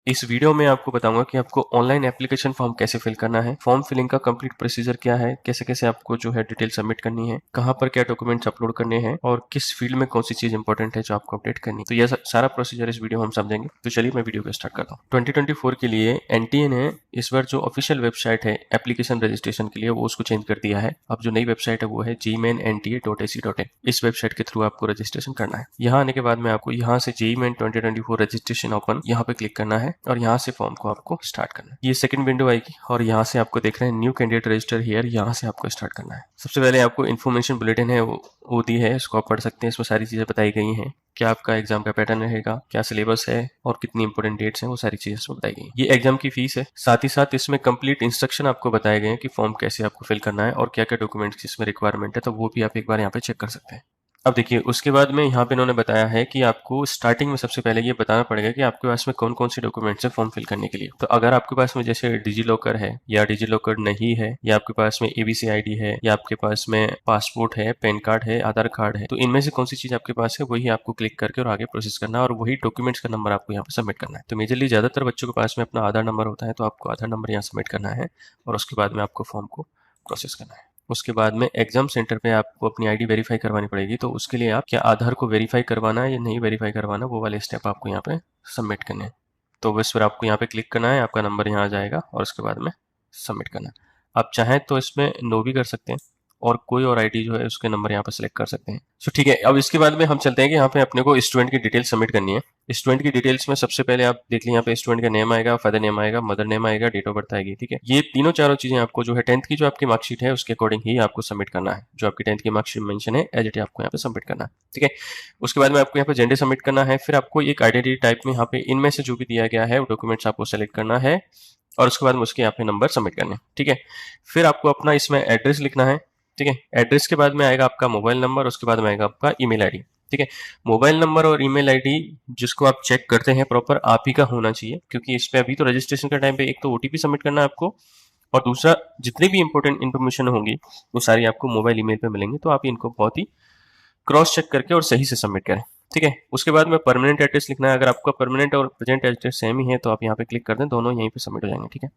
इस वीडियो में आपको बताऊंगा कि आपको ऑनलाइन एप्लीकेशन फॉर्म कैसे फिल करना है, फॉर्म फिलिंग का कंप्लीट प्रोसीजर क्या है, कैसे कैसे आपको जो है डिटेल सबमिट करनी है, कहां पर क्या डॉक्यूमेंट्स अपलोड करने हैं और किस फील्ड में कौन सी चीज इंपॉर्टेंट है जो आपको अपडेट करनी है। तो यह सारा प्रोसीजर इस वीडियो में हम समझेंगे। तो चलिए मैं वीडियो को स्टार्ट करता हूँ। 2024 के लिए एनटीए ने इस बार जो ऑफिशियल वेबसाइट है एप्लीकेशन रजिस्ट्रेशन के लिए वो उसको चेंज कर दिया है। अब जो नई वेबसाइट है वो है gmain.nta.ac.in। इस वेबसाइट के थ्रू आपको रजिस्ट्रेशन करना है। यहाँ आने के बाद में आपको यहाँ से gmain 2024 रजिस्ट्रेशन ओपन यहाँ पे क्लिक करना है और यहाँ से फॉर्म को आपको स्टार्ट करना है। ये सेकंड विंडो आएगी और यहाँ से आपको देख रहे हैं न्यू कैंडिडेट रजिस्टर हियर, यहाँ से आपको स्टार्ट करना है। सबसे पहले आपको इन्फॉर्मेशन बुलेटिन है वो दी है, इसको आप पढ़ सकते हैं। इसमें सारी चीजें बताई गई हैं, क्या आपका एग्जाम का पैटर्न रहेगा, क्या सिलेबस है और कितनी इंपॉर्टेंट डेट्स हैं, वो सारी चीजें इसमें बताई गई हैं। ये एग्जाम की फीस है। साथ ही साथ इसमें कंप्लीट इंस्ट्रक्शन आपको बताए गए हैं कि फॉर्म कैसे आपको फिल करना है और क्या क्या डॉक्यूमेंट्स इसमें रिक्वायरमेंट है, तो वो भी आप एक बार यहाँ पे चेक कर सकते हैं। अब देखिए उसके बाद में यहाँ पे इन्होंने बताया है कि आपको स्टार्टिंग में सबसे पहले ये बताना पड़ेगा कि आपके पास में कौन कौन से डॉक्यूमेंट्स है फॉर्म फिल करने के लिए। तो अगर आपके पास में जैसे डिजी लॉकर है या डिजी लॉकर नहीं है या आपके पास में एबीसी आईडी है या आपके पास में पासपोर्ट है, पैन कार्ड है, आधार कार्ड है, तो इनमें से कौन सी चीज आपके पास है वही आपको क्लिक करके और आगे प्रोसेस करना है और वही डॉक्यूमेंट्स का नंबर आपको यहाँ पे सबमिट करना है। तो मेजरली ज्यादातर बच्चों के पास में अपना आधार नंबर होता है, तो आपको आधार नंबर यहाँ सबमिट करना है और उसके बाद में आपको फॉर्म को प्रोसेस करना है। उसके बाद में एग्जाम सेंटर पे आपको अपनी आईडी वेरीफाई करवानी पड़ेगी। तो उसके लिए आप क्या आधार को वेरीफाई करवाना है या नहीं वेरीफाई करवाना, वो वाले स्टेप आपको यहाँ पे सबमिट करने हैं। तो बस फिर आपको यहाँ पे क्लिक करना है, आपका नंबर यहाँ आ जाएगा और उसके बाद में सबमिट करना है। आप चाहें तो इसमें नो भी कर सकते हैं और कोई और आईडी जो है उसके नंबर यहाँ पे सिलेक्ट कर सकते हैं। सो ठीक है, अब इसके बाद में हम चलते हैं कि यहाँ पे अपने को स्टूडेंट की डिटेल सबमिट करनी है। स्टूडेंट की डिटेल्स में सबसे पहले आप देख लीजिए, यहाँ पे स्टूडेंट का नेम आएगा, फादर नेम आएगा, मदर नेम आएगा, डेट ऑफ बर्थ आएगी। ठीक है, ये तीनों चारों चीजें आपको जो है 10th की जो आपकी मार्कशीट है उसके अकॉर्डिंग ही आपको सबमिट करना है। जो आपकी 10th की मार्कशीट मेंशन है एज इट इज आपको यहाँ पे सबमिट करना है। ठीक है, उसके बाद में आपको यहाँ पे जेंडर सबमिट करना है। फिर आपको एक आइडेंटिटी टाइप में यहाँ पे इनमें से जो भी दिया गया है वो डॉक्यूमेंट्स आपको सेलेक्ट करना है और उसके बाद में उसके यहाँ पे नंबर सबमिट करने। ठीक है, फिर आपको अपना इसमें एड्रेस लिखना है। ठीक है, एड्रेस के बाद में आएगा आपका मोबाइल नंबर, उसके बाद में आएगा आपका ईमेल आईडी। ठीक है, मोबाइल नंबर और ईमेल आईडी जिसको आप चेक करते हैं प्रॉपर आप ही का होना चाहिए, क्योंकि इस पे अभी तो रजिस्ट्रेशन का टाइम पे एक तो ओटीपी सबमिट करना है आपको और दूसरा जितनी भी इंपॉर्टेंट इन्फॉर्मेशन होंगी वो सारी आपको मोबाइल ईमेल पे मिलेंगी। तो आप इनको बहुत ही क्रॉस चेक करके और सही से सबमिट करें। ठीक है, उसके बाद में परमानेंट एड्रेस लिखना है। अगर आपका परमानेंट और प्रेजेंट एड्रेस सेम ही है तो आप यहाँ पे क्लिक कर दें, दोनों यहीं पे सबमिट हो जाएंगे। ठीक है,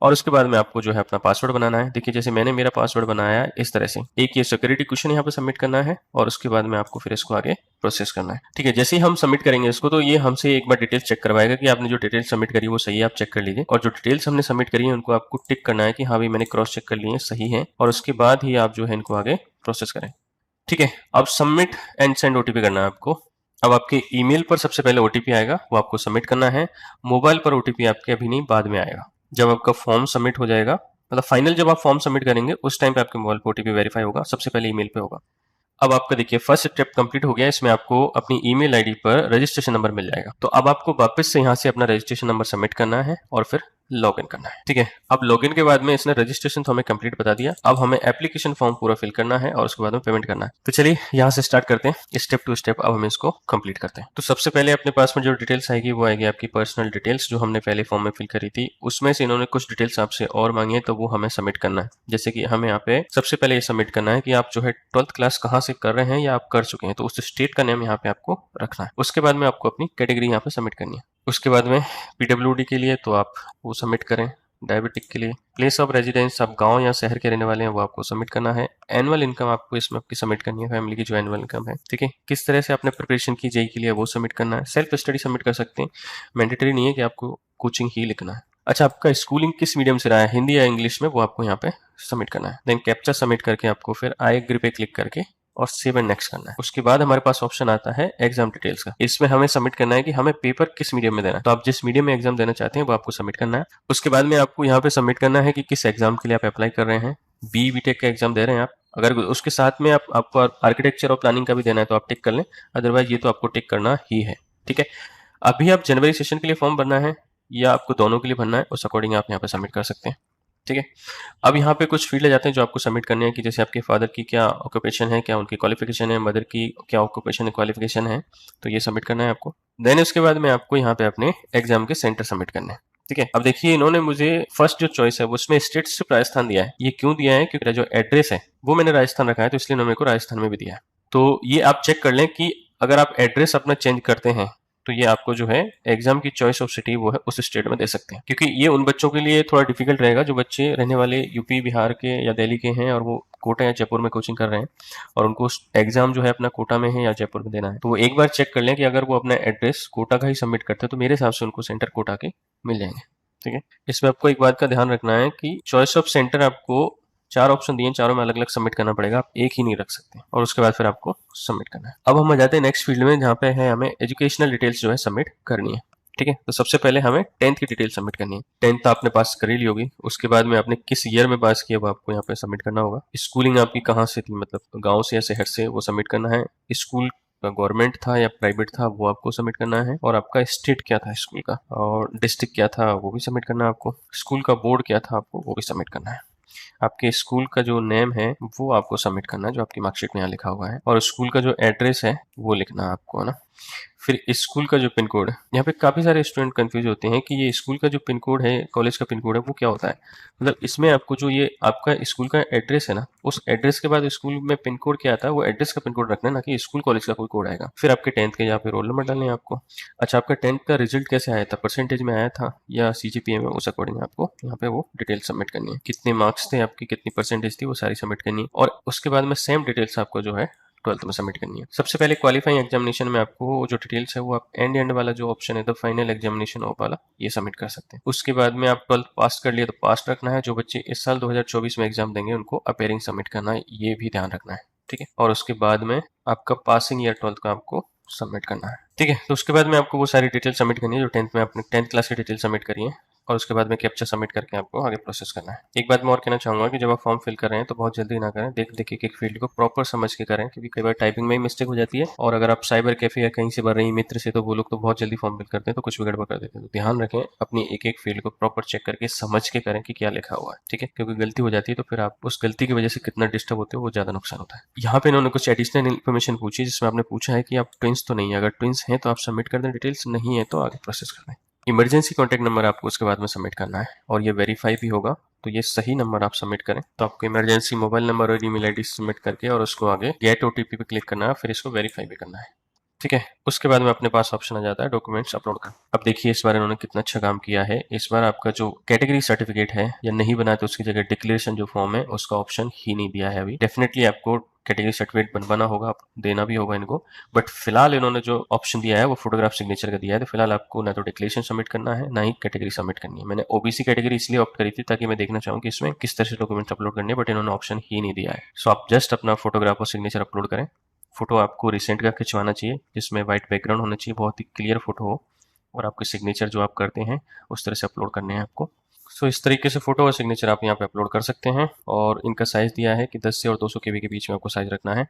और उसके बाद में आपको जो है अपना पासवर्ड बनाना है। देखिए जैसे मैंने मेरा पासवर्ड बनाया है इस तरह से, एक ये सिक्योरिटी क्वेश्चन यहाँ पे सबमिट करना है और उसके बाद में आपको फिर इसको आगे प्रोसेस करना है। ठीक है, जैसे ही हम सबमिट करेंगे इसको तो ये हमसे एक बार डिटेल्स चेक करवाएगा कि आपने जो डिटेल्स सबमिट करी वो सही है, आप चेक कर लीजिए। और जो डिटेल्स हमने सबमिट करी है उनको आपको टिक करना है कि हाँ भाई मैंने क्रॉस चेक कर लिए सही है, और उसके बाद ही आप जो है इनको आगे प्रोसेस करें। ठीक है, अब सबमिट एंड सेंड ओटीपी करना है आपको। अब आपके ईमेल पर सबसे पहले ओटीपी आएगा, वो आपको सबमिट करना है। मोबाइल पर ओटीपी आपके अभी नहीं, बाद में आएगा जब आपका फॉर्म सबमिट हो जाएगा। मतलब फाइनल जब आप फॉर्म सबमिट करेंगे उस टाइम पे आपके मोबाइल पर ओटीपी वेरीफाई होगा, सबसे पहले ईमेल पे होगा। अब आपका देखिए फर्स्ट स्टेप कंप्लीट हो गया, इसमें आपको अपनी ईमेल आईडी पर रजिस्ट्रेशन नंबर मिल जाएगा। तो अब आपको वापस से यहाँ से अपना रजिस्ट्रेशन नंबर सबमिट करना है और फिर लॉगिन करना है। ठीक है, अब लॉगिन के बाद में इसने रजिस्ट्रेशन तो हमें कंप्लीट बता दिया, अब हमें एप्लीकेशन फॉर्म पूरा फिल करना है और उसके बाद में पेमेंट करना है। तो चलिए यहाँ से स्टार्ट करते हैं स्टेप टू स्टेप। अब हम इसको कंप्लीट करते हैं। तो सबसे पहले अपने पास में जो डिटेल्स आएगी वो आएगी आपकी पर्सनल डिटेल्स, जो हमने पहले फॉर्म में फिल करी थी। उसमें से इन्होंने कुछ डिटेल्स आपसे और मांगी है तो वो हमें सबमिट करना है। जैसे कि हमें यहाँ पे सबसे पहले ये सबमिट करना है कि आप जो है 12th क्लास कहाँ से कर रहे हैं या आप कर चुके हैं, तो उस स्टेट का नेम यहाँ पे आपको रखना है। उसके बाद में आपको अपनी कैटेगरी यहाँ पे सबमिट करनी है। उसके बाद में पीडब्ल्यूडी के लिए तो आप वो सबमिट करें, डायबिटिक के लिए प्लेस ऑफ रेजिडेंस आप गांव या शहर के रहने वाले हैं वो आपको सबमिट करना है। एनुअल इनकम आपको इसमें आपकी सबमिट करनी है, फैमिली की जो एनुअल इनकम है। ठीक है, किस तरह से आपने प्रिपरेशन की जेई के लिए वो सबमिट करना है। सेल्फ स्टडी सबमिट कर सकते हैं, मैंडेटरी नहीं है कि आपको कोचिंग ही लिखना है। अच्छा, आपका स्कूलिंग किस मीडियम से रहा है, हिंदी या इंग्लिश में, वो आपको यहाँ पे सबमिट करना है। देन कैप्चा सबमिट करके आपको फिर आई एग्री पे क्लिक करके और सेव एंड नेक्स्ट करना है। उसके बाद हमारे पास ऑप्शन आता है एग्जाम डिटेल्स का। इसमें हमें सबमिट करना है कि हमें पेपर किस मीडियम में देना है। तो आप जिस मीडियम में एग्जाम देना चाहते हैं वो आपको सबमिट करना है। उसके बाद में आपको यहाँ पे सबमिट करना है कि किस एग्जाम के लिए आप अप्लाई कर रहे हैं। बीटेक का एग्जाम दे रहे हैं आप, अगर उसके साथ में आपको आर्किटेक्चर और प्लानिंग का भी देना है तो आप टिक कर लें, अदरवाइज ये तो आपको टिक करना ही है। ठीक है, अभी आप जनवरी सेशन के लिए फॉर्म भरना है या आपको दोनों के लिए भरना है, उस अकॉर्डिंग आप यहाँ पे सबमिट कर सकते हैं। ठीक है, अब यहाँ पे कुछ फील्ड आ जाते हैं जो आपको सबमिट करने हैं कि जैसे आपके फादर की क्या ऑक्यूपेशन है, क्या उनकी क्वालिफिकेशन है, मदर की क्या ऑक्यूपेशन है, क्वालिफिकेशन है, तो ये सबमिट करना है आपको। देन उसके बाद में आपको यहाँ पे अपने एग्जाम के सेंटर सबमिट करने हैं। ठीक है, अब देखिए इन्होंने मुझे फर्स्ट जो चॉइस है उसमें स्टेट सिर्फ राजस्थान दिया है। ये क्यों दिया है, क्योंकि जो एड्रेस है वो मैंने राजस्थान रखा है तो इसलिए इन्होंने मेरे को राजस्थान में भी दिया है। तो ये आप चेक कर लें कि अगर आप एड्रेस अपना चेंज करते हैं तो ये आपको जो है एग्जाम की चॉइस ऑफ सिटी वो है उस स्टेट में दे सकते हैं, क्योंकि ये उन बच्चों के लिए थोड़ा डिफिकल्ट रहेगा जो बच्चे रहने वाले यूपी बिहार के या दिल्ली के हैं और वो कोटा या जयपुर में कोचिंग कर रहे हैं और उनको एग्जाम जो है अपना कोटा में है या जयपुर में देना है। तो वो एक बार चेक कर लें कि अगर वो अपना एड्रेस कोटा का ही सबमिट करते हैं तो मेरे हिसाब से उनको सेंटर कोटा के मिल जाएंगे। ठीक है, इसमें आपको एक बात का ध्यान रखना है कि चॉइस ऑफ सेंटर आपको 4 ऑप्शन दिए, चारों में अलग अलग सबमिट करना पड़ेगा, आप एक ही नहीं रख सकते और उसके बाद फिर आपको सबमिट करना है। अब हम आ जाते हैं नेक्स्ट फील्ड में जहाँ पे है हमें एजुकेशनल डिटेल्स जो है सबमिट करनी है। ठीक है, तो सबसे पहले हमें 10th की डिटेल सबमिट करनी है। 10th आपने पास कर ही ली होगी, उसके बाद में आपने किस ईयर में पास किया वो आपको यहाँ पे सबमिट करना होगा। स्कूलिंग आपकी कहाँ से थी, मतलब गाँव से या शहर से, वो सबमिट करना है। स्कूल गवर्नमेंट था या प्राइवेट था वो आपको सबमिट करना है, और आपका स्टेट क्या था स्कूल का, और डिस्ट्रिक्ट क्या था वो भी सबमिट करना है आपको। स्कूल का बोर्ड क्या था आपको वो भी सबमिट करना है। आपके स्कूल का जो नेम है वो आपको सबमिट करना है जो आपकी मार्कशीट में यहाँ लिखा हुआ है, और स्कूल का जो एड्रेस है वो लिखना है आपको, है ना। फिर स्कूल का जो पिन कोड है, यहाँ पे काफ़ी सारे स्टूडेंट कंफ्यूज होते हैं कि ये स्कूल का जो पिन कोड है, कॉलेज का पिन कोड है, वो क्या होता है। मतलब इसमें आपको जो ये आपका स्कूल का एड्रेस है ना, उस एड्रेस के बाद स्कूल में पिन कोड क्या आता है वो एड्रेस का पिन कोड रखना है, ना कि स्कूल कॉलेज का कोई कोड आएगा। फिर आपके 10th के यहाँ पे रोल नंबर डालने हैं आपको। अच्छा, आपका 10th का रिजल्ट कैसे आया था, परसेंटेज में आया था या सीजीपीए में, उस अकॉर्डिंग आपको यहाँ पे वो डिटेल सबमिट करनी है। कितने मार्क्स थे आपकी, कितनी परसेंटेज थी, वो सारी सबमिट करनी है। और उसके बाद में सेम डिटेल्स आपको जो है 12th में सबमिट करनी है। सबसे पहले क्वालिफाइंग एग्जामिनेशन में आपको जो डिटेल्स है वो आप एंड वाला जो ऑप्शन है द फाइनल एग्जामिनेशन वाला, ये सबमिट कर सकते हैं। उसके बाद में आप 12th पास कर लिए तो पास रखना है। जो बच्चे इस साल 2024 में एग्जाम देंगे उनको अपेयरिंग सबमिट करना है, ये भी ध्यान रखना है। ठीक है, और उसके बाद में आपका पासिंग ईयर 12th का आपको सबमिट करना है। ठीक है, तो उसके बाद में आपको वो सारी डिटेल सबमिट करनी है जो 10th में आपने 10th क्लास की डिटेल सबमिट करी है, और उसके बाद में कैप्चा सबमिट करके आपको आगे प्रोसेस करना है। एक बात मैं और कहना चाहूंगा कि जब आप फॉर्म फिल कर रहे हैं तो बहुत जल्दी ना करें, देख देख एक फील्ड को प्रॉपर समझ के करें, क्योंकि कई बार टाइपिंग में ही मिस्टेक हो जाती है। और अगर आप साइबर कैफे या कहीं से भर रही मित्र से, तो वो लोग तो बहुत जल्दी फॉर्म फिल करते हैं तो कुछ भी गड़बड़ कर देते हैं। तो ध्यान रखें, अपनी एक एक फील्ड को प्रॉपर चेक करके समझ के करें कि क्या लिखा हुआ है। ठीक है, क्योंकि गलती हो जाती है तो फिर आप उस गलती की वजह से कितना डिस्टर्ब होते हो वो ज्यादा नुकसान होता है। यहाँ पे इन्होंने कुछ एडिशनल इन्फॉर्मेशन पूछी, जिसमें आपने पूछा है कि आप ट्विंस तो नहीं है, अगर ट्विंस हैं तो आप सबमिट कर दें डिटेल्स, नहीं है तो आगे प्रोसेस कर दें। इमरजेंसी कॉन्टैक्ट नंबर आपको उसके बाद में सबमिट करना है, और ये वेरीफाई भी होगा, तो ये सही नंबर आप सबमिट करें। तो आपको इमरजेंसी मोबाइल नंबर और ईमेल आईडी सबमिट करके और उसको आगे गेट ओटीपी पे क्लिक करना है, फिर इसको वेरीफाई भी करना है। ठीक है, उसके बाद में अपने पास ऑप्शन आ जाता है डॉक्यूमेंट्स अपलोड कर। अब देखिए इस बार इन्होंने कितना अच्छा काम किया है। इस बार आपका जो कैटेगरी सर्टिफिकेट है या नहीं बना तो उसकी जगह डिक्लेरेशन जो फॉर्म है उसका ऑप्शन ही नहीं दिया है अभी। डेफिनेटली आपको कैटेगरी सर्टिफिकेट बनवाना होगा, आप देना भी होगा इनको, बट फिलहाल इन्होंने जो ऑप्शन दिया है वो फोटोग्राफ सिग्नेचर का दिया है। तो फिलहाल आपको ना तो डिक्लेरेशन सबमिट करना है ना ही कैटेगरी सबमिट करनी है। मैंने ओबीसी कैटेगरी इसलिए ऑप्ट करी थी ताकि मैं देखना चाहूँ कि इसमें किस तरह से डॉक्यूमेंट अपलोड करने हैं, बट इन्होंने ऑप्शन ही नहीं दिया है। सो आप जस्ट अपना फोटोग्राफ और सिग्नेचर अपलोड करें। फोटो आपको रिसेंट का खिंचवाना चाहिए, जिसमें वाइट बैकग्राउंड होना चाहिए, बहुत ही क्लियर फोटो हो, और आपके सिग्नेचर जो आप करते हैं उस तरह से अपलोड करने हैं आपको। सो इस तरीके से फोटो और सिग्नेचर आप यहाँ पे अपलोड कर सकते हैं, और इनका साइज दिया है कि 10 से और 200 KB के बीच में आपको साइज रखना है,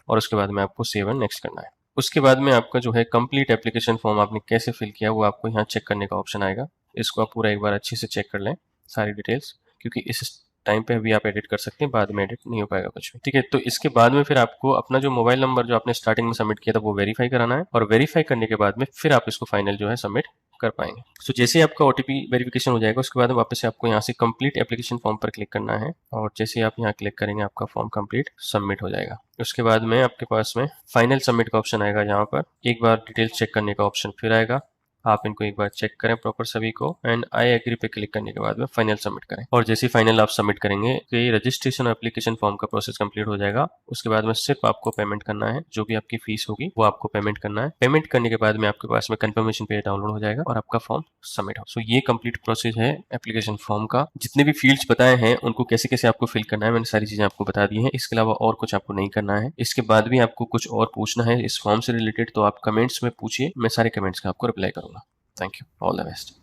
और उसके बाद में आपको सेव एंड नेक्स्ट करना है। उसके बाद में आपका जो है कंप्लीट एप्लीकेशन फॉर्म आपने कैसे फिल किया वो आपको यहाँ चेक करने का ऑप्शन आएगा। इसको आप पूरा एक बार अच्छे से चेक कर लें सारी डिटेल्स, क्योंकि इस टाइम पे भी आप एडिट कर सकते हैं, बाद में एडिट नहीं हो पाएगा कुछ भी। ठीक है, तो इसके बाद में फिर आपको अपना जो मोबाइल नंबर जो आपने स्टार्टिंग में सबमिट किया था वो वेरीफाई कराना है, और वेरीफाई करने के बाद में फिर आप इसको फाइनल जो है सबमिट कर पाएंगे। सो जैसे ही आपका ओटीपी वेरिफिकेशन हो जाएगा उसके बाद वापस से आपको यहाँ से कंप्लीट एप्लीकेशन फॉर्म पर क्लिक करना है, और जैसे ही आप यहाँ क्लिक करेंगे आपका फॉर्म कंप्लीट सबमिट हो जाएगा। उसके बाद में आपके पास में फाइनल सबमिट का ऑप्शन आएगा, यहाँ पर एक बार डिटेल्स चेक करने का ऑप्शन फिर आएगा। आप इनको एक बार चेक करें प्रॉपर सभी को, एंड आई एग्री पे क्लिक करने के बाद में फाइनल सबमिट करें। और जैसे फाइनल आप सबमिट करेंगे तो ये रजिस्ट्रेशन और एप्लीकेशन फॉर्म का प्रोसेस कंप्लीट हो जाएगा। उसके बाद में सिर्फ आपको पेमेंट करना है, जो भी आपकी फीस होगी वो आपको पेमेंट करना है। पेमेंट करने के बाद में आपके पास में कंफर्मेशन पेज डाउनलोड हो जाएगा और आपका फॉर्म सबमिट हो। सो ये कंप्लीट प्रोसेस है एप्लीकेशन फॉर्म का। जितने भी फील्ड्स बताए हैं उनको कैसे कैसे आपको फिल करना है मैंने सारी चीजें आपको बता दी हैं। इसके अलावा और कुछ आपको नहीं करना है। इसके बाद भी आपको कुछ और पूछना है इस फॉर्म से रिलेटेड तो आप कमेंट्स में पूछिए, मैं सारे कमेंट्स का आपको रिप्लाई करूंगा। Thank you. All the best.